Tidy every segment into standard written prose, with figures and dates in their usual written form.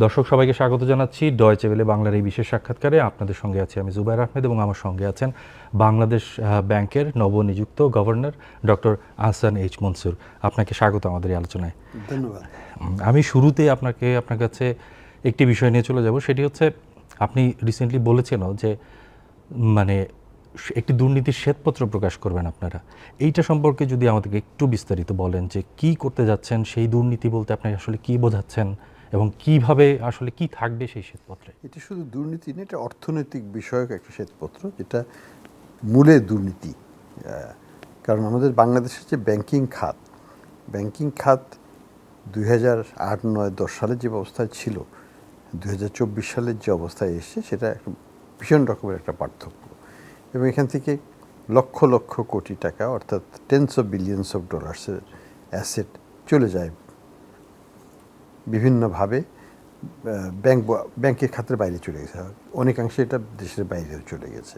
দর্শক সবাইকে স্বাগত জানাচ্ছি ডয়েচে ওয়েলে বাংলার এই বিশেষ সাক্ষাৎকারে। আপনাদের সঙ্গে আছি আমি জুবায়ের আহমেদ এবং আমার সঙ্গে আছেন বাংলাদেশ ব্যাংকের নবনিযুক্ত governor doctor Ahsan H Mansur. আপনাকে স্বাগত আমাদের এই আলোচনায়। ধন্যবাদ। আমি শুরুতেই আপনার কাছে একটি বিষয় নিয়ে চলে যাব, সেটি হচ্ছে আপনি রিসেন্টলি বলেছেনও যে মানে একটি দুর্নীতির শ্বেতপত্র প্রকাশ করবেন আপনারা। এইটা সম্পর্কে যদি আমাদেরকে একটু বিস্তারিত বলেন যে কি করতে যাচ্ছেন, সেই দুর্নীতি বলতে আপনি আসলে কি বোঝাচ্ছেন এবং কিভাবে আসলে কি থাকবে সেই শ্বেতপত্রে। এটা শুধু দুর্নীতি না, এটা অর্থনৈতিক বিষয়ক একটা শ্বেতপত্র, যেটা মূলে দুর্নীতি। কারণ আমাদের বাংলাদেশের যে ব্যাংকিং খাত 2008-9-10 সালে যে অবস্থায় ছিল, 2024 সালের যে অবস্থায় এসছে, সেটা একটা ভীষণ রকমের একটা পার্থক্য। এবং এখান থেকে লক্ষ লক্ষ কোটি টাকা, অর্থাৎ টেন্স অফ বিলিয়ন্স অফ ডলার্সের অ্যাসেট চলে যায় বিভিন্নভাবে। ব্যাংকের খাতের বাইরে চলে গেছে, অনেকাংশে এটা দেশের বাইরেও চলে গেছে।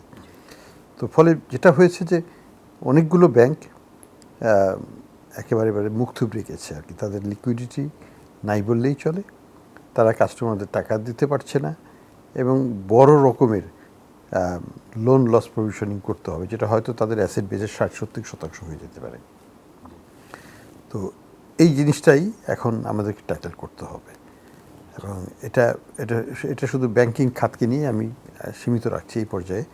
তো ফলে যেটা হয়েছে যে অনেকগুলো ব্যাংক একেবারে মুখ থুবড়ে গেছে আর কি। তাদের লিকুইডিটি নাই বললেই চলে, তারা কাস্টমারদের টাকা দিতে পারছে না এবং বড় রকমের লোন লস প্রভিশনিং করতে হবে, যেটা হয়তো তাদের অ্যাসেট বেজের 60-70% হয়ে যেতে পারে। তো এই জিনিসটাই এখন আমাদেরকে ট্যাকল করতে হবে। এবং এটা এটা এটা শুধু ব্যাংকিং খাতকে নিয়ে আমি সীমিত রাখছি এই পর্যায়ে,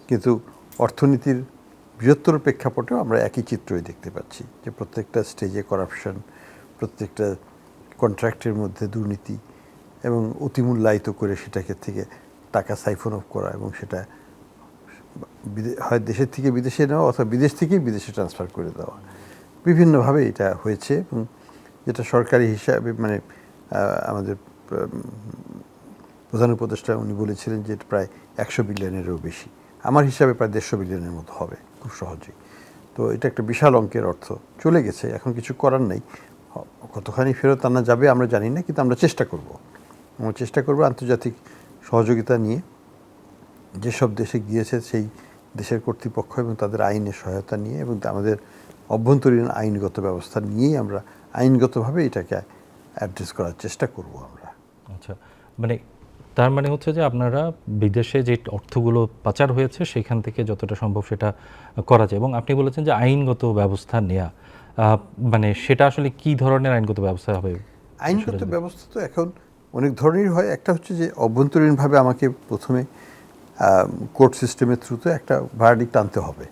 কিন্তু অর্থনীতির বৃহত্তর প্রেক্ষাপটেও আমরা একই চিত্রই দেখতে পাচ্ছি যে প্রত্যেকটা স্টেজে করাপশন, প্রত্যেকটা কন্ট্রাক্টের মধ্যে দুর্নীতি এবং অতিমূল্যায়িত করে সেটাকে থেকে টাকা সাইফন অফ করা এবং সেটা হয় দেশের থেকে বিদেশে নেওয়া অথবা বিদেশ থেকেই বিদেশে ট্রান্সফার করে দেওয়া। বিভিন্নভাবে এটা হয়েছে এবং যেটা সরকারি হিসাবে আমাদের প্রধান উপদেষ্টা উনি বলেছিলেন যে এটা প্রায় 100 বিলিয়নেরও বেশি। আমার হিসাবে প্রায় 150 বিলিয়নের মতো হবে খুব সহজেই। তো এটা একটা বিশাল অঙ্কের অর্থ চলে গেছে, এখন কিছু করার নেই। কতখানি ফেরত আনা যাবে আমরা জানি না, কিন্তু আমরা চেষ্টা করব আন্তর্জাতিক সহযোগিতা নিয়ে যেসব দেশে গিয়েছে সেই দেশের কর্তৃপক্ষ এবং তাদের আইনের সহায়তা নিয়ে এবং আমাদের অভ্যন্তরীণ আইনগত ব্যবস্থা নিয়েই আমরা আইনগতভাবে এটাকে অ্যাড্রেস করার চেষ্টা করব আমরা। আচ্ছা, মানে তার মানে হচ্ছে যে আপনারা বিদেশে যে অর্থগুলো পাচার হয়েছে সেখান থেকে যতটা সম্ভব সেটা করা যায়। এবং আপনি বলেছেন যে আইনগত ব্যবস্থা নেওয়া, মানে সেটা আসলে কি ধরনের আইনগত ব্যবস্থা হবে? আইনগত ব্যবস্থা তো এখন অনেক ধরনের হয়। একটা হচ্ছে যে অভ্যন্তরীণভাবে আমাকে প্রথমে কোর্ট সিস্টেমের থ্রুতে একটা ভার্ডিক্ট আনতে হবে,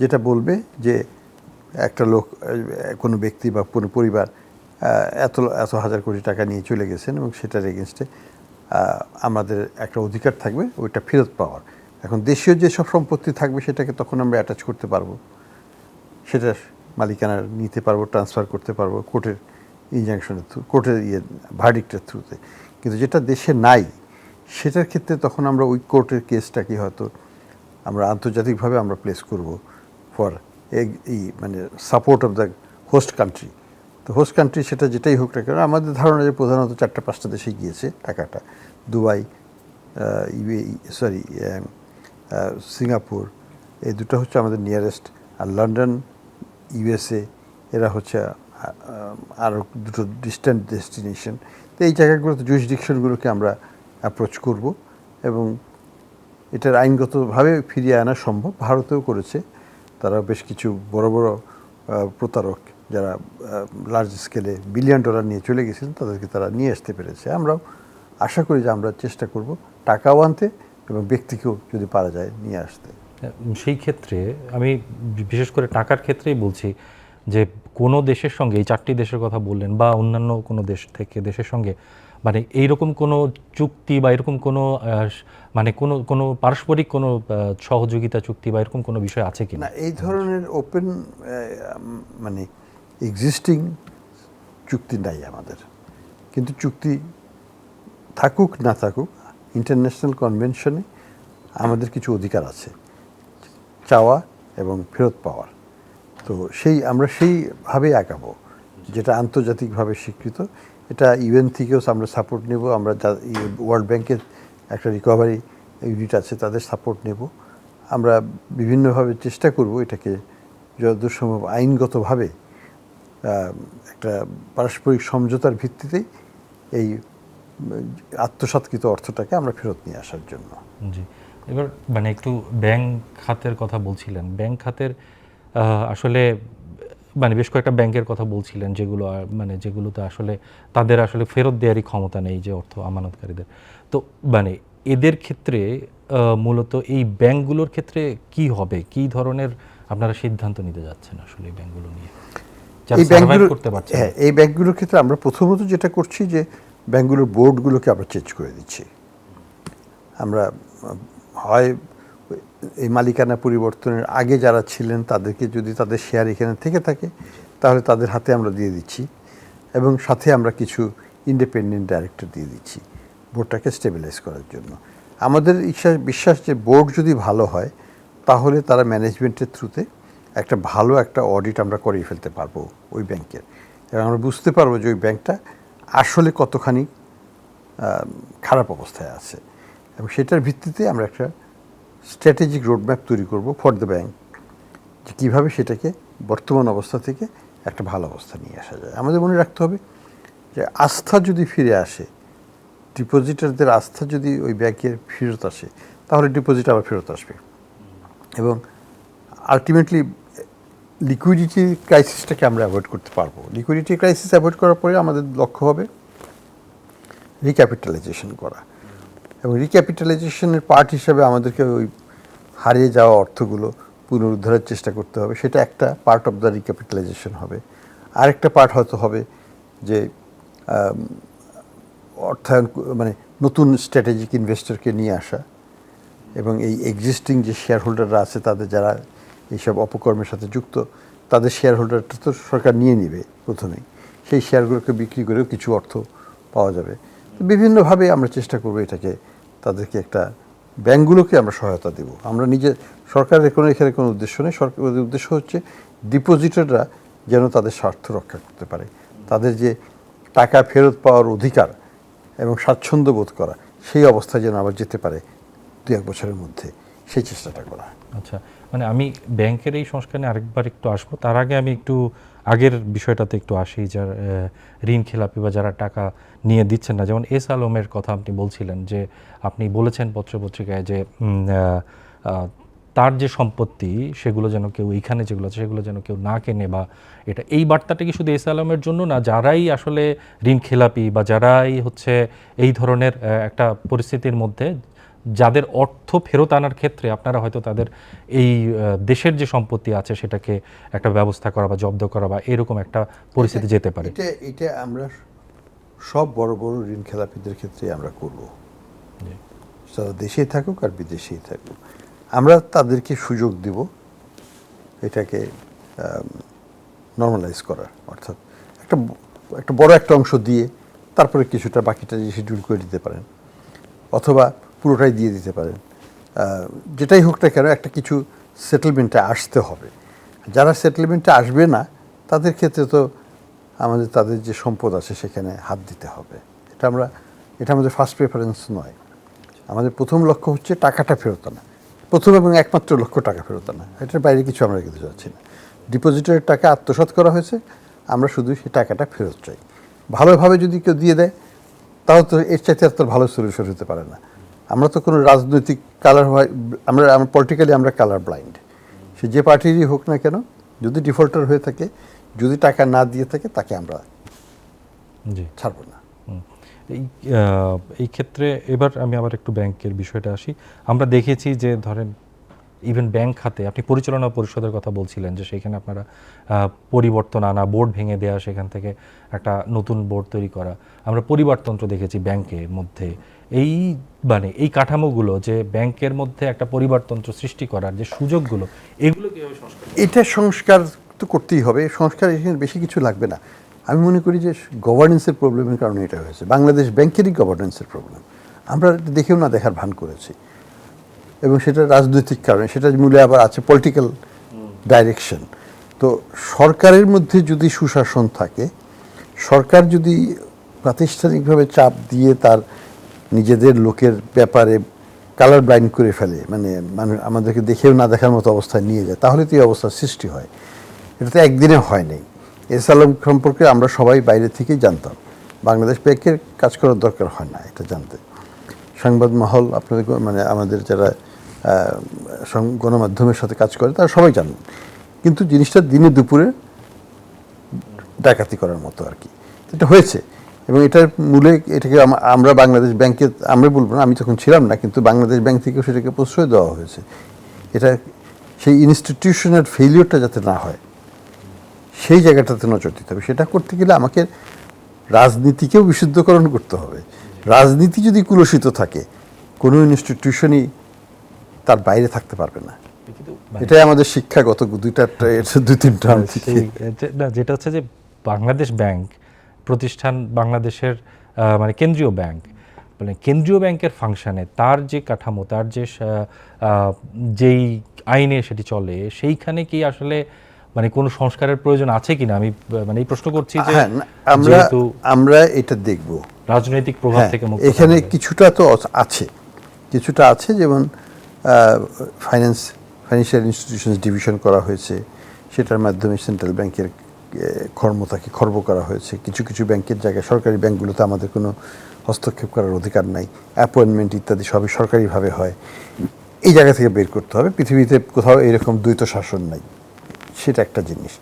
যেটা বলবে যে একটা লোক, কোনো ব্যক্তি বা কোনো পরিবার এত এত হাজার কোটি টাকা নিয়ে চলে গেছেন এবং সেটার এগেনস্টে আমাদের একটা অধিকার থাকবে ওইটা ফেরত পাওয়ার। এখন দেশীয় যেসব সম্পত্তি থাকবে সেটাকে তখন আমরা অ্যাটাচ করতে পারবো, সেটার মালিকানা নিতে পারবো, ট্রান্সফার করতে পারবো কোর্টের ইনজাংশনের কোর্টের ভার্ডিক্টের থ্রুতে। কিন্তু যেটা দেশে নাই সেটার ক্ষেত্রে তখন আমরা ওই কোর্টের কেসটাকে হয়তো আমরা আন্তর্জাতিকভাবে আমরা প্লেস করব ফর মানে support of the host country. তো হোস্ট কান্ট্রি সেটা যেটাই হোক না কেন, আমাদের ধারণা যে প্রধানত 4-5টা দেশে গিয়েছে টাকাটা। দুবাই, সিঙ্গাপুর, এই দুটো হচ্ছে আমাদের নিয়ারেস্ট, আর লন্ডন, ইউএসএ, এরা হচ্ছে আরও দুটো ডিস্ট্যান্ট ডেস্টিনেশন। তো এই জায়গাগুলোতে জুরিসডিকশনগুলোকে আমরা অ্যাপ্রোচ করব এবং এটার আইনগতভাবে ফিরিয়ে আনা সম্ভব। ভারতেও করেছে, তারা বেশ কিছু বড় বড় প্রতারক যারা লার্জ স্কেলে $1 বিলিয়ন নিয়ে চলে গেছিলেন তাদেরকে তারা নিয়ে আসতে পেরেছে। আমরাও আশা করি যে আমরা চেষ্টা করব টাকাও আনতে এবং ব্যক্তিকেও যদি পারা যায় নিয়ে আসতে। সেই ক্ষেত্রে আমি বিশেষ করে টাকার ক্ষেত্রেই বলছি যে কোনো দেশের সঙ্গে, এই 4টি দেশের কথা বললেন বা অন্যান্য কোনো দেশের সঙ্গে মানে এইরকম কোনো চুক্তি বা এরকম কোনো মানে কোনো পারস্পরিক কোনো সহযোগিতা চুক্তি বা এরকম কোনো বিষয় আছে কি না? এই ধরনের ওপেন মানে এক্সিস্টিং চুক্তি নাই আমাদের, কিন্তু চুক্তি থাকুক না থাকুক ইন্টারন্যাশনাল কনভেনশনে আমাদের কিছু অধিকার আছে চাওয়া এবং ফেরত পাওয়ার। তো আমরা সেইভাবে আগাবো যেটা আন্তর্জাতিকভাবে স্বীকৃত। এটা ইউএন থেকেও আমরা সাপোর্ট নেব, আমরা ওয়ার্ল্ড ব্যাংকের একটা রিকভারি ইউনিট আছে তাদের সাপোর্ট নেব। আমরা বিভিন্নভাবে চেষ্টা করব এটাকে যতদূর সম্ভব আইনগতভাবে একটা পারস্পরিক সমঝোতার ভিত্তিতেই এই আত্মসাৎকৃত অর্থটাকে আমরা ফেরত নিয়ে আসার জন্য। জি, এবার মানে একটু ব্যাংক খাতের কথা বলছিলেন। ব্যাংক খাতের আসলে মানে বেশ কয়েকটা ব্যাংকের কথা বলছিলেন যেগুলো মানে যেগুলোতে আসলে তাদের আসলে ফেরত দেওয়ারই ক্ষমতা নেই যে অর্থ আমানতকারীদের। তো মানে এদের ক্ষেত্রে মূলত এই ব্যাংকগুলোর ক্ষেত্রে কি হবে, কি ধরনের আপনারা সিদ্ধান্ত নিতে যাচ্ছেন আসলে এই ব্যাংকগুলো নিয়ে, যারা সার্ভাইভ করতে পারছে? হ্যাঁ, এই ব্যাংকগুলোর ক্ষেত্রে আমরা প্রথমত যেটা করছি যে ব্যাংকগুলোর বোর্ডগুলোকে আমরা চেঞ্জ করে দিচ্ছি। আমরা হয় এই মালিকানা পরিবর্তনের আগে যারা ছিলেন তাদেরকে, যদি তাদের শেয়ার এখানে থেকে থাকে তাহলে তাদের হাতে আমরা দিয়ে দিচ্ছি, এবং সাথে আমরা কিছু ইন্ডিপেন্ডেন্ট ডাইরেক্টর দিয়ে দিচ্ছি বোর্ডটাকে স্টেবিলাইজ করার জন্য। আমাদের বিশ্বাস যে বোর্ড যদি ভালো হয় তাহলে তারা ম্যানেজমেন্টের থ্রুতে একটা ভালো একটা অডিট আমরা করিয়ে ফেলতে পারবো ওই ব্যাংকের, এবং আমরা বুঝতে পারবো যে ওই ব্যাংকটা আসলে কতখানি খারাপ অবস্থায় আছে, এবং সেটার ভিত্তিতে আমরা একটা স্ট্র্যাটেজিক রোডম্যাপ তৈরি করব ফর দ্য ব্যাংক, যে কীভাবে সেটাকে বর্তমান অবস্থা থেকে একটা ভালো অবস্থা নিয়ে আসা যায়। আমাদের মনে রাখতে হবে যে আস্থা যদি ফিরে আসে, ডিপোজিটারদের আস্থা যদি ওই ব্যাংকের ফেরত আসে, তাহলে ডিপোজিট আবার ফেরত আসবে, এবং আলটিমেটলি লিকুইডিটি ক্রাইসিসটাকে আমরা অ্যাভয়েড করতে পারবো। লিকুইডিটি ক্রাইসিস অ্যাভয়েড করার পরে আমাদের লক্ষ্য হবে রিক্যাপিটালাইজেশন করা, এবং রিক্যাপিটালাইজেশনের পার্ট হিসাবে আমাদেরকে ওই হারিয়ে যাওয়া অর্থগুলো পুনরুদ্ধারের চেষ্টা করতে হবে। সেটা একটা পার্ট অফ দ্য রিক্যাপিটালাইজেশন হবে। আরেকটা পার্ট হয়তো হবে যে অর্থায়ন, মানে নতুন স্ট্র্যাটেজিক ইনভেস্টরকে নিয়ে আসা, এবং এই এক্সিস্টিং যে শেয়ার হোল্ডাররা আছে তাদের, যারা এইসব অপকর্মের সাথে যুক্ত, তাদের শেয়ার হোল্ডারটা তো সরকার নিয়ে নেবে প্রথমেই, সেই শেয়ারগুলোকে বিক্রি করেও কিছু অর্থ পাওয়া যাবে। বিভিন্নভাবে আমরা চেষ্টা করবো এটাকে, তাদেরকে একটা, ব্যাংকগুলোকে আমরা সহায়তা দেব। আমরা নিজে, সরকারের এখানে কোনো উদ্দেশ্য নেই। সরকারের উদ্দেশ্য হচ্ছে ডিপোজিটররা যেন তাদের স্বার্থ রক্ষা করতে পারে, তাদের যে টাকা ফেরত পাওয়ার অধিকার এবং স্বাচ্ছন্দ্য বোধ করা, সেই অবস্থায় যেন আবার যেতে পারে 2-1 বছরের মধ্যে, সেই চেষ্টাটা করা। আচ্ছা, মানে আমি ব্যাংকের এই সংস্কার নিয়ে আরেকবার একটু আসবো, তার আগে আমি একটু আগের বিষয়টাতে একটু আসি, যার ঋণ খেলাপি বা যারা টাকা নিয়ে দিচ্ছেন না, যেমন এস আলমের কথা আপনি বলছিলেন, যে আপনি বলেছেন পত্রপত্রিকায় যে তার যে সম্পত্তি সেগুলো যেন কেউ, এইখানে যেগুলো আছে সেগুলো যেন কেউ না কেনে, বা এটা, এই বার্তাটা কি শুধু এস আলমের জন্য না, যারাই আসলে ঋণ খেলাপি বা যারাই হচ্ছে এই ধরনের একটা পরিস্থিতির মধ্যে, যাদের অর্থ ফেরত আনার ক্ষেত্রে আপনারা হয়তো তাদের এই দেশের যে সম্পত্তি আছে সেটাকে একটা ব্যবস্থা করা বা জব্দ করা বা এরকম একটা পরিস্থিতি যেতে পারে? এটা আমরা সব বড় বড় ঋণ খেলাপিদের ক্ষেত্রে আমরা করব, যারা দেশেই থাকুক আর বিদেশেই থাকুক। আমরা তাদেরকে সুযোগ দিব এটাকে নর্মালাইজ করার, অর্থাৎ একটা বড় একটা অংশ দিয়ে তারপরে কিছুটা বাকিটা শিডিউল করে দিতে পারেন, অথবা পুরোটাই দিয়ে দিতে পারেন। যেটাই হোক না কেন, একটা কিছু সেটেলমেন্টে আসতে হবে। যারা সেটেলমেন্টে আসবে না তাদের ক্ষেত্রে তো আমাদের তাদের যে সম্পদ আছে সেখানে হাত দিতে হবে। এটা আমাদের ফার্স্ট প্রেফারেন্স নয়। আমাদের প্রথম লক্ষ্য হচ্ছে টাকাটা ফেরত আনা, প্রথম এবং একমাত্র লক্ষ্য টাকা ফেরত আনা। এটার বাইরে কিছু আমরা কিন্তু চাচ্ছি না। ডিপোজিটরের টাকা আত্মসাৎ করা হয়েছে, আমরা শুধু সেই টাকাটা ফেরত চাই। ভালোভাবে যদি কেউ দিয়ে দেয় তাহলে তো এর চাইতে আর ভালো সলিউশন হতে পারে না। আমরা তো কোনো রাজনৈতিক কালার হয়, আমরা পলিটিক্যালি আমরা কালার ব্লাইন্ড। সে যে পার্টিরই হোক না কেন, যদি ডিফল্টার হয়ে থাকে, যদি টাকা না দিয়ে থাকে, তাকে আমরা ছাড়ব না। এই ক্ষেত্রে এবার আমি আবার একটু ব্যাংকের বিষয়টা আসি। আমরা দেখেছি যে ধরেন ইভেন ব্যাংক খাতে আপনি পরিচালনা পরিষদের কথা বলছিলেন, যে সেখানে আপনারা পরিবর্তন আনা, বোর্ড ভেঙে দেওয়া, সেখান থেকে একটা নতুন বোর্ড তৈরি করা। আমরা পরিবারতন্ত্র দেখেছি ব্যাংকের মধ্যে। এই মানে এই কাঠামোগুলো, যে ব্যাংকের মধ্যে একটা পরিবারতন্ত্র সৃষ্টি করার যে সুযোগগুলো, এগুলো কীভাবে সংস্কার? এটা সংস্কার তো করতেই হবে। সংস্কার এখানে বেশি কিছু লাগবে না। আমি মনে করি যে গভর্নেন্সের প্রবলেমের কারণে এটা হয়েছে। বাংলাদেশ ব্যাংকেরই গভর্নেন্সের প্রবলেম। আমরা দেখেও না দেখার ভান করেছি, এবং সেটা রাজনৈতিক কারণে, সেটা মূলে আবার আছে পলিটিক্যাল ডাইরেকশন। তো সরকারের মধ্যে যদি সুশাসন থাকে, সরকার যদি প্রাতিষ্ঠানিকভাবে চাপ দিয়ে তার নিজেদের লোকের ব্যাপারে কালার ব্লাইন্ড করে ফেলে, মানে আমাদেরকে দেখেও না দেখার মতো অবস্থায় নিয়ে যায়, তাহলে তো এই অবস্থার সৃষ্টি হয়। এটা তো একদিনে হয় নাই। এস আলম সম্পর্কে আমরা সবাই বাইরে থেকেই জানতাম, বাংলাদেশ ব্যাংকের কাজ করার দরকার হয় না এটা জানতে। সংবাদ মহল আপনাদের মানে আমাদের যারা গণমাধ্যমের সাথে কাজ করে তারা সবাই জানেন, কিন্তু জিনিসটা দিনে দুপুরে ডাকাতি করার মতো আর কি এটা হয়েছে। এবং এটার মূলে এটাকে আমরা বাংলাদেশ ব্যাংকে আমরা বলবো না, আমি তখন ছিলাম না, কিন্তু বাংলাদেশ ব্যাংক থেকেও সেটাকে প্রশ্রয় দেওয়া হয়েছে। এটা সেই ইনস্টিটিউশনের ফেলিওরটা যাতে না হয় সেই জায়গাটাতে নজর দিতে হবে। সেটা করতে গেলে আমাকে রাজনীতিকেও বিশুদ্ধকরণ করতে হবে। রাজনীতি যদি কুলসিত থাকে কোনো ইনস্টিটিউশনই তার বাইরে থাকতে পারবে না। এটাই আমাদের শিক্ষাগত দুই তিনটা না, যেটা হচ্ছে যে বাংলাদেশ ব্যাংক প্রতিষ্ঠান বাংলাদেশের মানে কেন্দ্রীয় ব্যাংক, মানে কেন্দ্রীয় ব্যাংকের ফাংশনে তার যে কাঠামো, তার যে যেই আইনে সেটি চলে, সেইখানে কি আসলে মানে কোনো সংস্কারের প্রয়োজন আছে কিনা আমি মানে এই প্রশ্ন করছি যে আমরা এটা দেখব রাজনৈতিক প্রভাব থেকে মুক্ত। এখানে কিছুটা তো আছে, যেমন ফাইন্যান্সিয়াল ইনস্টিটিউশনস ডিভিশন করা হয়েছে, সেটার মাধ্যমে সেন্ট্রাল ব্যাংকের ক্ষমতাকে খর্ব করা হয়েছে। কিছু কিছু ব্যাংকের জায়গায় সরকারি ব্যাংকগুলোতে আমাদের কোনো হস্তক্ষেপ করার অধিকার নাই, অ্যাপয়েন্টমেন্ট ইত্যাদি সবই সরকারিভাবে হয়। এই জায়গা থেকে বের করতে হবে। পৃথিবীতে কোথাও এরকম দ্বৈত শাসন নাই, সেটা একটা জিনিস।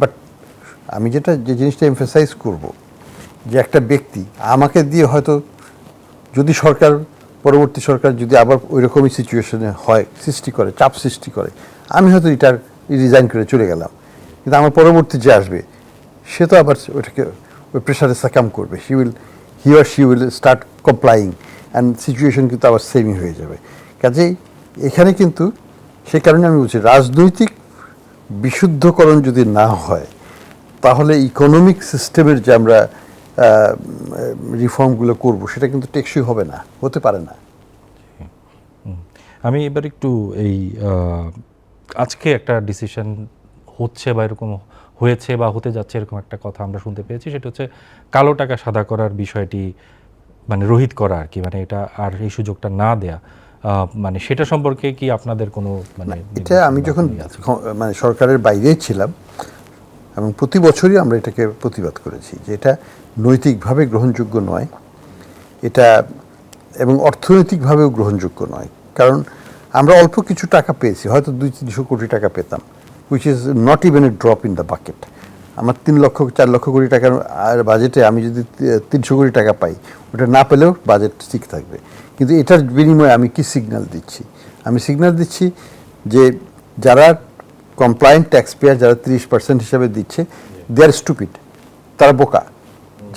বাট আমি যে জিনিসটা এমফাসাইজ করব, যে একটা ব্যক্তি আমাকে দিয়ে হয়তো যদি পরবর্তী সরকার যদি আবার ওই রকমই সিচুয়েশনে হয়, চাপ সৃষ্টি করে, আমি হয়তো রিজাইন করে চলে গেলাম, কিন্তু আমার পরবর্তী যে আসবে সে তো আবার ওইটাকে ওই প্রেশারে সাকাম করবে। He or she will start কমপ্লাইং and situation কিন্তু আবার সেমই হয়ে যাবে। কাজেই এখানে কিন্তু সে কারণে আমি বলছি, রাজনৈতিক বিশুদ্ধকরণ যদি না হয় তাহলে ইকোনমিক সিস্টেমের যে আমরা রিফর্মগুলো করব সেটা কিন্তু টেকসই হবে না, হতে পারে না। আমি এবার একটু এই আজকে একটা ডিসিশন হচ্ছে বা এরকম হয়েছে বা হতে যাচ্ছে এরকম একটা কথা আমরা শুনতে পেয়েছি, সেটা হচ্ছে কালো টাকা সাদা করার বিষয়টি মানে রহিত করা আর কি, মানে এটা আর এই সুযোগটা না দেয়া, মানে সেটা সম্পর্কে কি আপনাদের কোনো মানে এটা আমি যখন মানে সরকারের বাইরেই ছিলাম এবং প্রতি বছরই আমরা এটাকে প্রতিবাদ করেছি যে এটা নৈতিকভাবে গ্রহণযোগ্য নয়, এটা এবং অর্থনৈতিকভাবেও গ্রহণযোগ্য নয়। কারণ আমরা অল্প কিছু টাকা পেয়েছি, হয়তো 200-300 কোটি টাকা পেতাম, which is not even a drop in the bucket. আমার 3-4 লক্ষ কোটি টাকার বাজেটে আমি যদি 300 কোটি টাকা পাই, ওটা না পেলেও বাজেট ঠিক থাকবে। কিন্তু এটার বিনিময়ে আমি কি সিগন্যাল দিচ্ছি? আমি সিগন্যাল দিচ্ছি যে যারা কমপ্লায়েন্ট ট্যাক্স পেয়ার, যারা 30% হিসাবে দিচ্ছে, দে আর স্টুপিড, তারা বোকা।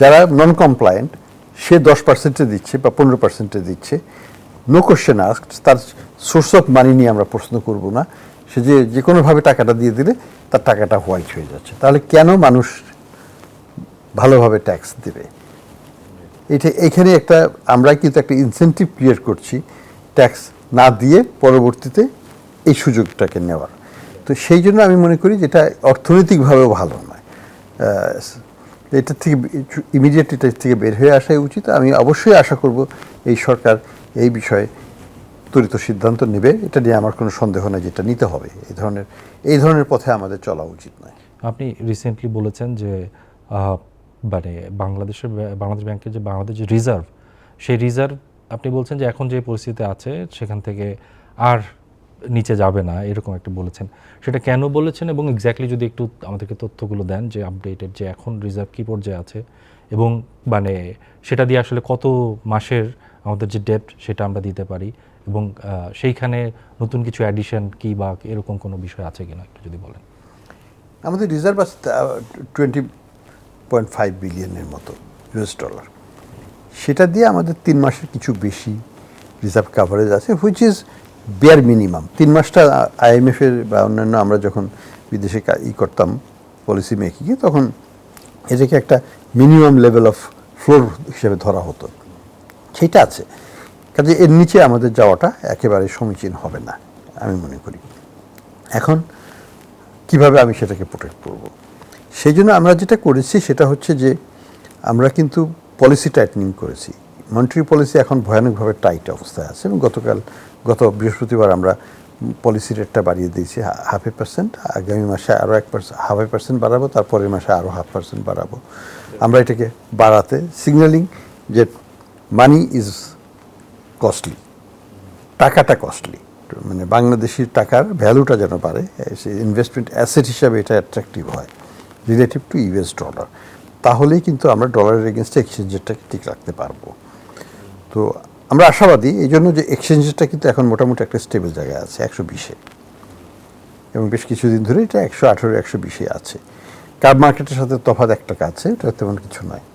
যারা নন কমপ্লায়েন্ট সে 10% দিচ্ছে বা 15% দিচ্ছে, নো কোশ্চেন আস্কড, তার সোর্স অফ মানি নিয়ে আমরা প্রশ্ন করব না, সে যে কোনোভাবে টাকাটা দিয়ে দিলে তার টাকাটা হোয়াইট হয়ে যাচ্ছে। তাহলে কেন মানুষ ভালোভাবে ট্যাক্স দেবে? এখানে আমরা কিন্তু একটা ইনসেন্টিভ ক্রিয়েট করছি ট্যাক্স না দিয়ে পরবর্তীতে এই সুযোগটাকে নেওয়ার। তো সেই জন্য আমি মনে করি যেটা অর্থনৈতিকভাবেও ভালো নয়, এটার থেকে ইমিডিয়েট এটার থেকে বের হয়ে আসাই উচিত। আমি অবশ্যই আশা করব এই সরকার এই বিষয়ে ত্বরিত সিদ্ধান্ত নেবে, এটা নিয়ে আমার কোনো সন্দেহ নেই, যেটা নিতে হবে। এই ধরনের পথে আমাদের চলা উচিত নয়। আপনি রিসেন্টলি বলেছেন যে মানে বাংলাদেশ ব্যাংকের যে বাংলাদেশ যে রিজার্ভ, সেই রিজার্ভ আপনি বলছেন যে এখন যে পরিস্থিতি আছে সেখান থেকে আর নিচে যাবে না, এরকম একটা বলেছেন। সেটা কেন বলেছেন এবং এক্স্যাক্টলি যদি একটু আমাদেরকে তথ্যগুলো দেন যে আপডেটেড যে এখন রিজার্ভ কী পর্যায়ে আছে এবং মানে সেটা দিয়ে আসলে কত মাসের আমাদের যে ডেপ্ট সেটা আমরা দিতে পারি এবং সেইখানে নতুন কিছু অ্যাডিশন কি বা এরকম কোনো বিষয় আছে কিনা একটু যদি বলেন। আমাদের রিজার্ভ আছে 20.5 বিলিয়নের মতো US ডলার। সেটা দিয়ে আমাদের 3 মাসের কিছু বেশি রিজার্ভ কাভারেজ আছে, হুইচ ইজ বেয়ার মিনিমাম। 3 মাসটা IMF-এর বা অন্যান্য আমরা যখন বিদেশে করতাম পলিসি মেকিংয়ে, তখন এটাকে একটা মিনিমাম লেভেল অফ ফ্লোর হিসেবে ধরা হতো, সেটা আছে। কাজে এর নিচে আমাদের যাওয়াটা একেবারে সমীচীন হবে না আমি মনে করি। এখন কিভাবে আমি সেটাকে প্রোটেক্ট করব? সেই জন্য আমরা যেটা করেছি সেটা হচ্ছে যে আমরা কিন্তু পলিসি টাইটনিং করেছি। মনিটারি পলিসি এখন ভয়ানকভাবে টাইট অবস্থায় আছে এবং গত বৃহস্পতিবার আমরা পলিসি রেটটা বাড়িয়ে দিয়েছি 0.5%। আগামী মাসে আরও 0.5% বাড়াবো, তারপরের মাসে আরও 0.5% বাড়াবো। আমরা এটাকে বাড়াতে সিগন্যালিং যে মানি ইজ কস্টলি, টাকাটা কস্টলি, মানে বাংলাদেশির টাকার ভ্যালুটা যেন বাড়ে, ইনভেস্টমেন্ট অ্যাসেট হিসাবে এটা অ্যাট্রাকটিভ হয় রিলেটিভ টু ইউএস ডলার, তাহলেই কিন্তু আমরা ডলারের এগেনস্টে এক্সচেঞ্জ রেটটাকে ঠিক রাখতে পারবো। তো আমরা আশাবাদী এই জন্য যে এক্সচেঞ্জ রেটটা কিন্তু এখন মোটামুটি একটা স্টেবল জায়গায় আছে 120-এ, এবং বেশ কিছুদিন ধরে এটা 118-120-এ আছে। কার্ব মার্কেটের সাথে তফাৎ 1 টাকা আছে, এটা তেমন কিছু নয়।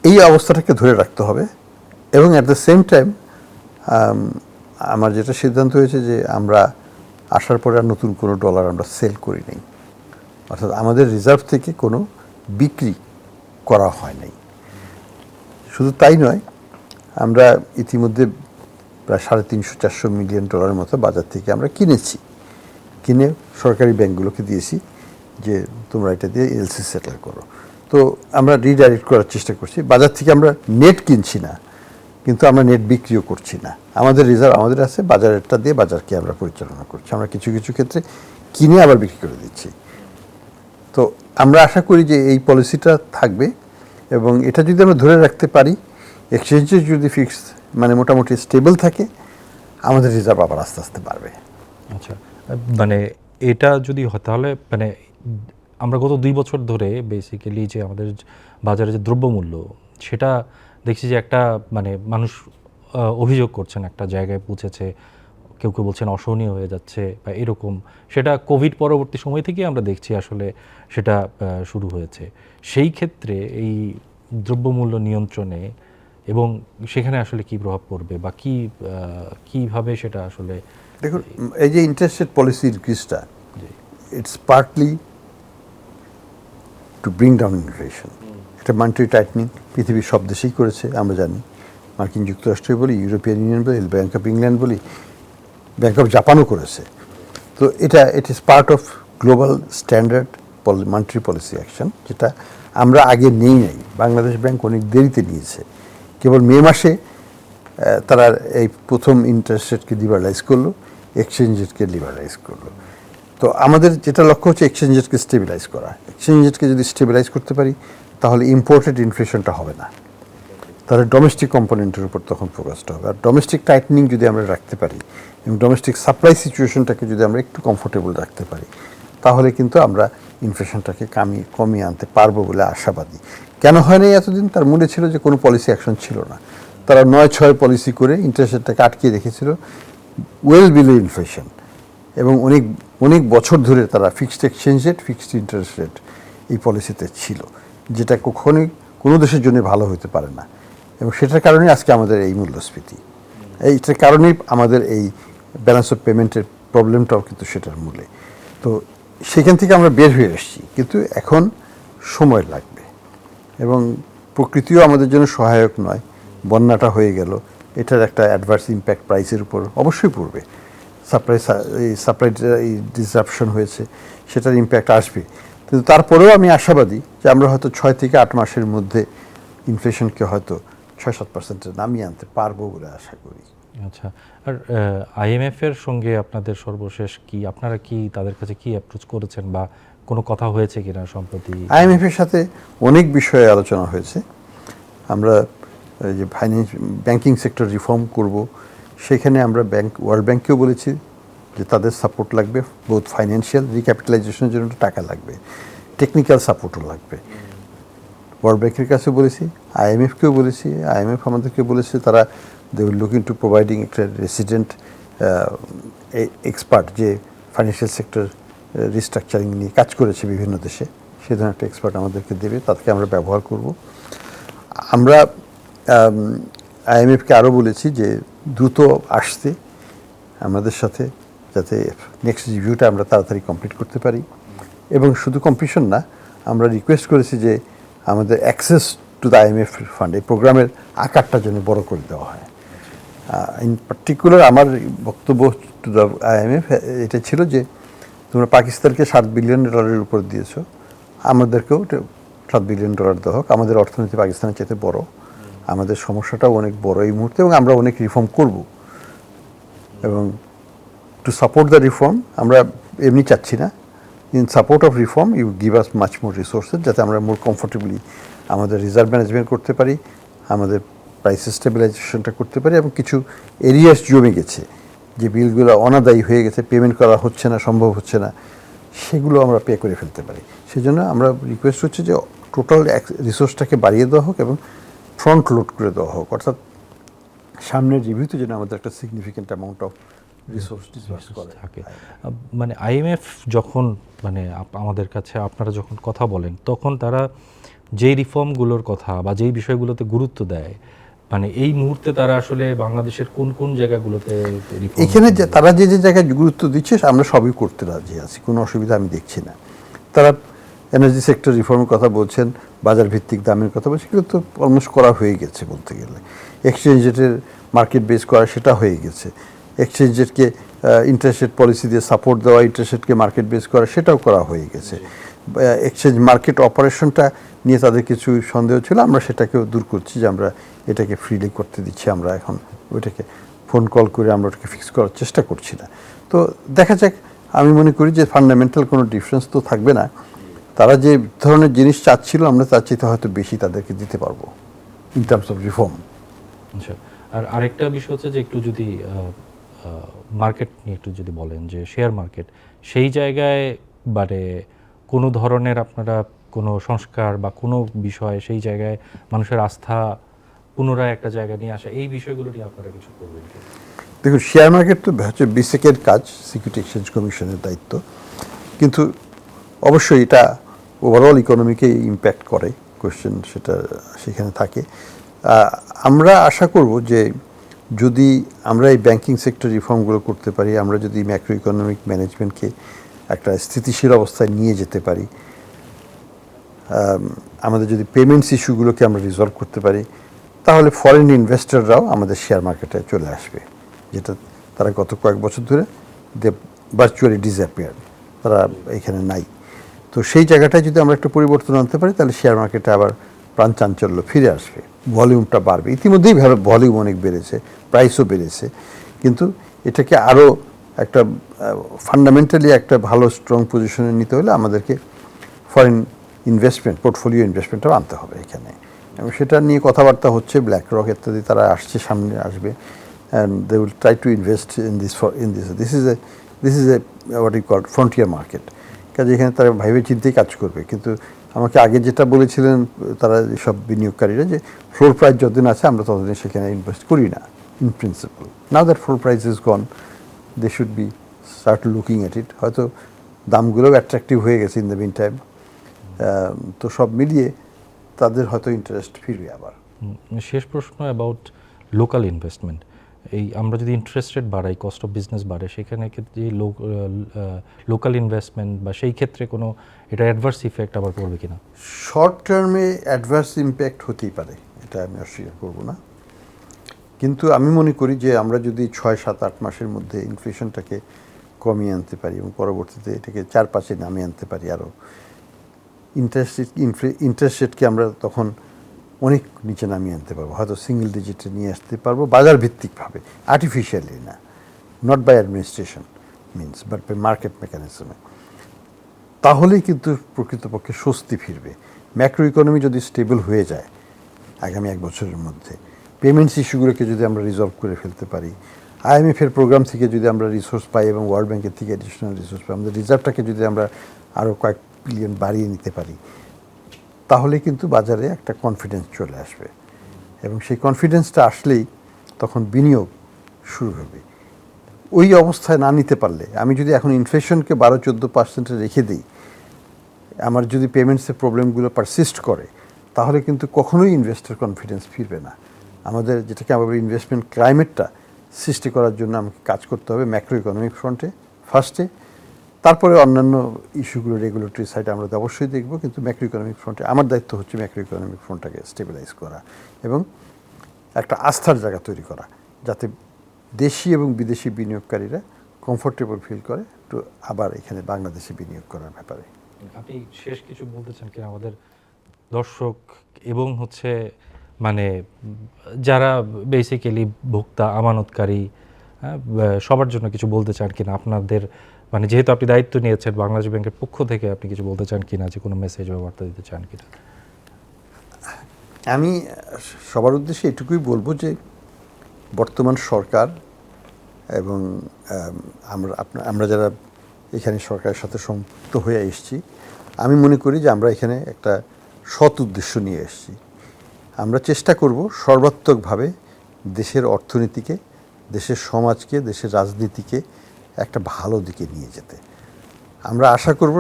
এই অবস্থাটাকে ধরে রাখতে হবে, এবং অ্যাট দ্য সেম টাইম আমার যেটা সিদ্ধান্ত হয়েছে যে আমরা আসার পরে আর নতুন কোনো ডলার আমরা সেল করি নাই, অর্থাৎ আমাদের রিজার্ভ থেকে কোনো বিক্রি করা হয় নাই। শুধু তাই নয়, আমরা ইতিমধ্যে প্রায় 350-400 মিলিয়ন ডলারের মতো বাজার থেকে আমরা কিনে সরকারি ব্যাংকগুলোকে দিয়েছি যে তোমরা এটা দিয়ে এলসি সেটেল করো। তো আমরা রিডাইরেক্ট করার চেষ্টা করছি, বাজার থেকে আমরা নেট কিনছি না, কিন্তু আমরা নেট বিক্রিও করছি না। আমাদের রিজার্ভ আমাদের আছে, বাজারেরটা দিয়ে বাজারকে আমরা পরিচালনা করছি। আমরা কিছু কিছু ক্ষেত্রে কিনে আবার বিক্রি করে দিচ্ছি। তো আমরা আশা করি যে এই পলিসিটা থাকবে, এবং এটা যদি আমরা ধরে রাখতে পারি, এক্সচেঞ্জে যদি ফিক্সড মানে মোটামুটি স্টেবল থাকে, আমাদের রিজার্ভ আবার আস্তে আস্তে বাড়বে। আচ্ছা, মানে এটা যদি হয় তাহলে মানে আমরা গত 2 বছর ধরে বেসিক্যালি যে আমাদের বাজারে যে দ্রব্যমূল্য, সেটা দেখছি যে একটা মানে মানুষ অভিযোগ করছেন একটা জায়গায় পৌঁছেছে, কেউ কেউ বলছেন অসহনীয় হয়ে যাচ্ছে বা এরকম। সেটা কোভিড পরবর্তী সময় থেকেই আমরা দেখছি আসলে সেটা শুরু হয়েছে। সেই ক্ষেত্রে এই দ্রব্যমূল্য নিয়ন্ত্রণে এবং সেখানে আসলে কি প্রভাব পড়বে বা কিভাবে সেটা আসলে? দেখুন, এই যে ইন্টারেস্ট রেট পলিসি ইনক্রিজটা, it's partly to bring down inflation. এটা মনিটারি টাইটনিং পৃথিবীর সব দেশেই করেছে, আমরা জানি। মার্কিন যুক্তরাষ্ট্র বলি, ইউরোপিয়ান ইউনিয়ন বলি, ব্যাংক অফ ইংল্যান্ড বলি, ব্যাংক অফ জাপানও করেছে। তো it is part of global standard monetary policy action, যেটা আমরা আগে নাই। বাংলাদেশ ব্যাংক অনেক দেরিতে নিয়েছে, কেবল মে মাসে তারা এই প্রথম ইন্টারেস্ট রেটকে লিবারালাইজ করলো, এক্সচেঞ্জ রেটকে লিবারালাইজ করলো। তো আমাদের যেটা লক্ষ্য হচ্ছে এক্সচেঞ্জ রেটকে স্টেবিলাইজ করা। এক্সচেঞ্জ রেটকে যদি স্টেবিলাইজ করতে পারি, তাহলে ইম্পোর্টেড ইনফ্লেশনটা হবে না, তাহলে ডোমেস্টিক কম্পোনেন্টের উপর তখন ফোকাসটা হবে। আর ডোমেস্টিক টাইটনিং যদি আমরা রাখতে পারি এবং ডোমেস্টিক সাপ্লাই সিচুয়েশনটাকে যদি আমরা একটু কমফোর্টেবল রাখতে পারি, তাহলে কিন্তু আমরা ইনফ্লেশনটাকে কমিয়ে আনতে পারবো বলে আশাবাদী। কেন হয় নাই এতদিন? তার মূলে ছিল যে কোনো পলিসি অ্যাকশন ছিল না। তারা 9-6 পলিসি করে ইন্টারেস্ট রেটটাকে আটকিয়ে রেখেছিল ওয়েল বিলো ইনফ্লেশন, এবং অনেক অনেক বছর ধরে তারা fixed exchange rate, fixed interest rate এই পলিসিতে ছিল, যেটা কখনোই কোনো দেশের জন্য ভালো হতে পারে না। এবং সেটার কারণেই আজকে আমাদের এই মূল্যস্ফীতি, এইটার কারণেই আমাদের এই ব্যালেন্স অফ পেমেন্টের প্রবলেমটাও কিন্তু সেটার মূলে। তো সেখান থেকে আমরা বের হয়ে এসেছি, কিন্তু এখন সময় লাগবে, এবং প্রকৃতিও আমাদের জন্য সহায়ক নয়। বন্যাটা হয়ে গেল, এটার একটা অ্যাডভার্স ইম্প্যাক্ট প্রাইসের উপর অবশ্যই পড়বে। সাপ্লাই ডিসরাপশন হয়েছে, সেটার ইম্প্যাক্ট আসবে। কিন্তু তারপরেও আমি আশাবাদী যে আমরা হয়তো 6 থেকে 8 মাসের মধ্যে ইনফ্লেশনকে হয়তো 6-7% নামিয়ে আনতে পারবো বলে আশা করি। আচ্ছা, আর IMF এর সঙ্গে আপনাদের সর্বশেষ কি, আপনারা কি তাদের কাছে কি অ্যাপ্রোচ করেছেন বা কোনো কথা হয়েছে কিনা সম্প্রতি? IMF এর সাথে অনেক বিষয়ে আলোচনা হয়েছে। আমরা যে ব্যাংকিং সেক্টর রিফর্ম করব, সেখানে আমরা ওয়ার্ল্ড ব্যাংককেও বলেছি যে তাদের সাপোর্ট লাগবে, বোথ ফাইন্যান্সিয়াল রিক্যাপিটালাইজেশনের জন্য টাকা লাগবে, টেকনিক্যাল সাপোর্টও লাগবে। ওয়ার্ল্ড ব্যাংকের কাছে বলেছি, IMF-কেও বলেছি। IMF আমাদেরকে বলেছে তারা they will look into providing একটা রেসিডেন্ট এক্সপার্ট, যে ফাইন্যান্সিয়াল সেক্টর রিস্ট্রাকচারিং নিয়ে কাজ করেছে বিভিন্ন দেশে, সে ধরনের একটা এক্সপার্ট আমাদেরকে দেবে, তাদেরকে আমরা ব্যবহার করব। আমরা IMF-কে আরও বলেছি যে দ্রুত আসতে আমাদের সাথে, যাতে নেক্সট রিভিউটা আমরা তাড়াতাড়ি কমপ্লিট করতে পারি। এবং শুধু কমপ্লিশন না, আমরা রিকোয়েস্ট করেছি যে আমাদের access to the IMF fund, এই প্রোগ্রামের আকারটা যেন বড় করে দেওয়া হয়। ইন পার্টিকুলার আমার বক্তব্য টু দ্য IMF এটা ছিল যে তোমরা পাকিস্তানকে $7 বিলিয়ন উপর দিয়েছো, আমাদেরকেও $7 বিলিয়ন দেওয়া হোক। আমাদের অর্থনীতি পাকিস্তানের চাইতে বড়, আমাদের সমস্যাটাও অনেক বড় এই মুহূর্তে, এবং আমরা অনেক রিফর্ম করব। এবং টু সাপোর্ট দ্য রিফর্ম আমরা এমনি চাচ্ছি না, in support of reform you give us much more resources, যাতে আমরা মোর কমফোর্টেবলি আমাদের রিজার্ভ ম্যানেজমেন্ট করতে পারি, আমাদের প্রাইস স্টেবিলাইজেশনটা করতে পারি, এবং কিছু এরিয়াস জমে গেছে যে বিলগুলো অনাদায়ী হয়ে গেছে, পেমেন্ট করা হচ্ছে না, সম্ভব হচ্ছে না, সেগুলো আমরা পে করে ফেলতে পারি। সেই জন্য আমরা রিকোয়েস্ট হচ্ছে যে টোটাল রিসোর্সটাকে বাড়িয়ে দেওয়া হোক এবং ফ্রন্ট লোড করে দেওয়া হোক, অর্থাৎ সামনের রিভিউতে যেন আমাদের একটা significant amount of resource disburse করে থাকে। মানে আইএমএফ যখন মানে আমাদের কাছে আপনারা যখন কথা বলেন, তখন তারা যেই রিফর্মগুলোর কথা বা যেই বিষয়গুলোতে গুরুত্ব দেয়, মানে এই মুহূর্তে তারা আসলে বাংলাদেশের কোন কোন জায়গাগুলোতে reform এখানে যে তারা যে যে জায়গায় গুরুত্ব দিচ্ছে আমরা সবই করতে রাজি আছি, কোনো অসুবিধা আমি দেখছি না। তারা এনার্জি সেক্টর রিফর্মের কথা বলছেন, বাজার ভিত্তিক দামের কথা বলছেন, কিন্তু তো অলমোস্ট করা হয়ে গেছে বলতে গেলে। এক্সচেঞ্জ রেটের মার্কেট বেস করা, সেটা হয়ে গেছে। এক্সচেঞ্জ রেটকে ইন্টারেস্ট রেট পলিসি দিয়ে সাপোর্ট দেওয়া, ইন্টারেস্ট রেটকে মার্কেট বেস করা, সেটাও করা হয়ে গেছে। এক্সচেঞ্জ মার্কেট অপারেশনটা নিয়ে তাদের কিছু সন্দেহ ছিল, আমরা সেটাকেও দূর করছি, যে আমরা এটাকে ফ্রিলি করতে দিচ্ছি। আমরা এখন ওইটাকে ফোন কল করে আমরা ওটাকে ফিক্স করার চেষ্টা করছি না। তো দেখা যাক, আমি মনে করি যে ফান্ডামেন্টাল কোনো ডিফারেন্স তো থাকবে না। তারা যে ধরনের জিনিস চাচ্ছিল, আমরা তার চাইতে হয়তো বেশি তাদেরকে দিতে পারবো ইন টার্মস অফ রিফর্ম। আচ্ছা, আর আরেকটা বিষয় হচ্ছে যে একটু যদি মার্কেট নিয়ে একটু যদি বলেন, যে শেয়ার মার্কেট, সেই জায়গায় মানে কোনো ধরনের আপনারা কোনো সংস্কার বা কোনো বিষয় সেই জায়গায় মানুষের আস্থা পুনরায় একটা জায়গা নিয়ে আসা, এই বিষয়গুলো নিয়ে আপনারা কিছু করবেন কি? দেখুন, শেয়ার মার্কেট তো হচ্ছে বিসেকের কাজ, সিকিউরিটি এক্সচেঞ্জ কমিশনের দায়িত্ব, কিন্তু অবশ্যই এটা ওভারঅল ইকোনমিকে ইম্প্যাক্ট করে, কোয়েশ্চেন সেটা সেখানে থাকে। আমরা আশা করব যে যদি আমরা এই ব্যাংকিং সেক্টর রিফর্মগুলো করতে পারি, আমরা যদি ম্যাক্রো ইকোনমিক ম্যানেজমেন্টকে একটা স্থিতিশীল অবস্থায় নিয়ে যেতে পারি, আমাদের যদি পেমেন্টস ইস্যুগুলোকে আমরা রিজলভ করতে পারি, তাহলে ফরেন ইনভেস্টররাও আমাদের শেয়ার মার্কেটে চলে আসবে, যেটা তারা গত কয়েক বছর ধরে দে ভার্চুয়ালি ডিসঅ্যাপিয়ার, তারা এখানে নাই। তো সেই জায়গাটায় যদি আমরা একটা পরিবর্তন আনতে পারি, তাহলে শেয়ার মার্কেটে আবার প্রাণ চাঞ্চল্য ফিরে আসবে, ভলিউমটা বাড়বে। ইতিমধ্যেই ভলিউম অনেক বেড়েছে, প্রাইসও বেড়েছে, কিন্তু এটাকে আরও একটা ফান্ডামেন্টালি একটা ভালো স্ট্রং পজিশনে নিতে হলে আমাদেরকে ফরেন ইনভেস্টমেন্ট, পোর্টফোলিও ইনভেস্টমেন্টটাও আনতে হবে এখানে, এবং সেটা নিয়ে কথাবার্তা হচ্ছে। ব্ল্যাক রক ইত্যাদি তারা আসছে, সামনে আসবে, and they will try to invest this is a what you call frontier market. কাজে এখানে তারা ভাইবে চিন্তেই কাজ করবে। কিন্তু আমাকে আগে যেটা বলেছিলেন তারা সব বিনিয়োগকারীরা, যে ফ্লোর প্রাইস যতদিন আছে আমরা ততদিন সেখানে ইনভেস্ট করি না in principal. Now that floor price is gone, they should be start looking at it. হয়তো দামগুলোও অ্যাট্রাকটিভ হয়ে গেছে ইন দ্য মিন টাইম। তো সব মিলিয়ে তাদের হয়তো ইন্টারেস্ট ফিরবে আবার। শেষ প্রশ্ন অ্যাবাউট লোকাল ইনভেস্টমেন্ট। এই আমরা যদি ইন্টারেস্ট রেট বাড়াই, কস্ট অফ বিজনেস বাড়ে, সেখানে ক্ষেত্রে লোকাল ইনভেস্টমেন্ট বা সেই ক্ষেত্রে কোনো এটা অ্যাডভার্স ইফেক্ট আবার পড়বে কিনা? শর্ট টার্মে অ্যাডভার্স ইম্প্যাক্ট হতেই পারে, এটা আমি অস্বীকার করব না। কিন্তু আমি মনে করি যে আমরা যদি 6-7-8 মাসের মধ্যে ইনফ্লেশনটাকে কমিয়ে আনতে পারি এবং পরবর্তীতে এটাকে 4-5-এ নামিয়ে আনতে পারি, আরও ইন্টারেস্ট রেটকে আমরা তখন অনেক নিচে নামিয়ে আনতে পারবো, হয়তো সিঙ্গেল ডিজিটে নিয়ে আসতে পারবো, বাজার ভিত্তিকভাবে, আর্টিফিশিয়ালি না, not by administration means but by market মেকানিজমে। তাহলেই কিন্তু প্রকৃতপক্ষে স্বস্তি ফিরবে। ম্যাক্রো ইকোনমি যদি স্টেবল হয়ে যায় আগামী 1 বছরের মধ্যে, পেমেন্টস ইস্যুগুলোকে যদি আমরা রিজলভ করে ফেলতে পারি, আইএমএফের প্রোগ্রাম থেকে যদি আমরা রিসোর্স পাই এবং ওয়ার্ল্ড ব্যাংকের থেকে অ্যাডিশনাল রিসোর্স পাই, আমাদের রিজার্ভটাকে যদি আমরা আরও কয়েক বিলিয়ন বাড়িয়ে নিতে পারি, তাহলে কিন্তু বাজারে একটা কনফিডেন্স চলে আসবে, এবং সেই কনফিডেন্সটা আসলেই তখন বিনিয়োগ শুরু হবে। ওই অবস্থায় না নিতে পারলে, আমি যদি এখন ইনফ্লেশনকে 12-14% রেখে দিই, আমার যদি পেমেন্টসের প্রবলেমগুলো পারসিস্ট করে, তাহলে কিন্তু কখনোই ইনভেস্টর কনফিডেন্স ফিরবে না। আমাদের যেটাকে আমরা ইনভেস্টমেন্ট ক্লাইমেটটা সৃষ্টি করার জন্য আমাকে কাজ করতে হবে ম্যাক্রো ইকোনমিক ফ্রন্টে ফার্স্টে, তারপরে অন্যান্য ইস্যুগুলো রেগুলেটরি সাইডে আমরা অবশ্যই দেখব। কিন্তু ম্যাক্রো ইকোনমিক ফ্রন্টে আমার দায়িত্ব হচ্ছে ম্যাক্রো ইকোনমিক ফ্রন্টটাকে স্টেবিলাইজ করা এবং একটা আস্থার জায়গা তৈরি করা, যাতে দেশি এবং বিদেশি বিনিয়োগকারীরা কমফোর্টেবল ফিল করে একটু আবার এখানে বাংলাদেশে বিনিয়োগ করার ব্যাপারে। আপনি শেষ কিছু বলতে চান কি আমাদের দর্শক এবং হচ্ছে মানে যারা বেসিক্যালি ভোক্তা, আমানতকারী, সবার জন্য কিছু বলতে চান কিনা? আপনাদের মানে যেহেতু আপনি দায়িত্ব নিয়েছেন বাংলাদেশ ব্যাংকের পক্ষ থেকে আপনি কিছু বলতে চান কিনা, যে কোনো মেসেজ বা বার্তা দিতে চান কিনা? আমি সবার উদ্দেশ্যে এটুকুই বলবো যে বর্তমান সরকার এবং আমরা যারা এখানে সরকারের সাথে সম্পৃক্ত হয়ে এসেছি, আমি মনে করি যে আমরা এখানে একটা সৎ উদ্দেশ্য নিয়ে এসেছি। আমরা চেষ্টা করব সর্বাত্মকভাবে দেশের অর্থনীতিকে, দেশের সমাজকে, দেশের রাজনীতিকে একটা ভালো দিকে নিয়ে যেতে। আমরা আশা করব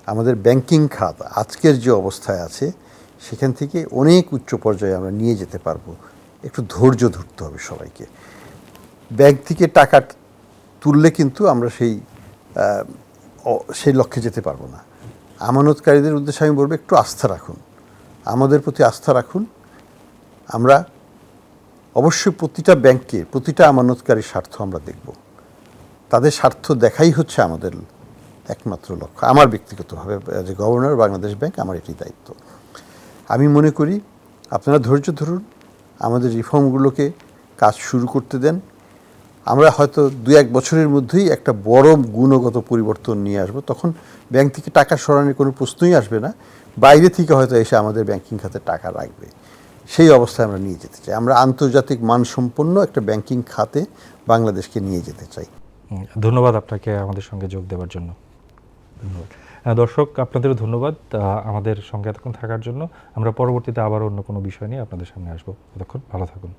আমাদের ব্যাংকিং খাত আজকের যে অবস্থায় আছে সেখান থেকে অনেক উচ্চ পর্যায়ে আমরা নিয়ে যেতে পারবো। একটু ধৈর্য ধরতে হবে সবাইকে। ব্যাংক থেকে টাকা তুললে কিন্তু আমরা সেই লক্ষ্যে যেতে পারবো না। আমানতকারীদের উদ্দেশ্যে আমি বলবো একটু আস্থা রাখুন, আমাদের প্রতি আস্থা রাখুন। আমরা অবশ্যই প্রতিটা ব্যাংকে, প্রতিটা আমানতকারীর স্বার্থ আমরা দেখব। তাদের স্বার্থ দেখাই হচ্ছে আমাদের একমাত্র লক্ষ্য। আমার ব্যক্তিগতভাবে যে গভর্নর বাংলাদেশ ব্যাংক, আমার এটি দায়িত্ব। আমি মনে করি আপনারা ধৈর্য ধরুন, আমাদের রিফর্মগুলোকে কাজ শুরু করতে দেন। আমরা হয়তো 2-1 বছরের মধ্যেই একটা বড় গুণগত পরিবর্তন নিয়ে আসবো। তখন ব্যাংক থেকে টাকা সরানোর কোনো প্রশ্নই আসবে না। বাইরে থেকে হয়তো এসে আমাদের ব্যাংকিং খাতে টাকা রাখবে। সেই অবস্থায় আমরা নিয়ে যেতে চাই। আমরা আন্তর্জাতিক মানসম্পন্ন একটা ব্যাংকিং খাতে বাংলাদেশকে নিয়ে যেতে চাই। ধন্যবাদ আপনাকে আমাদের সঙ্গে যোগ দেওয়ার জন্য। ধন্যবাদ দর্শক, আপনাদেরও ধন্যবাদ আমাদের সঙ্গে এতক্ষণ থাকার জন্য। আমরা পরবর্তীতে আবার অন্য কোনো বিষয় নিয়ে আপনাদের সামনে আসবো। ততক্ষণ ভালো থাকুন।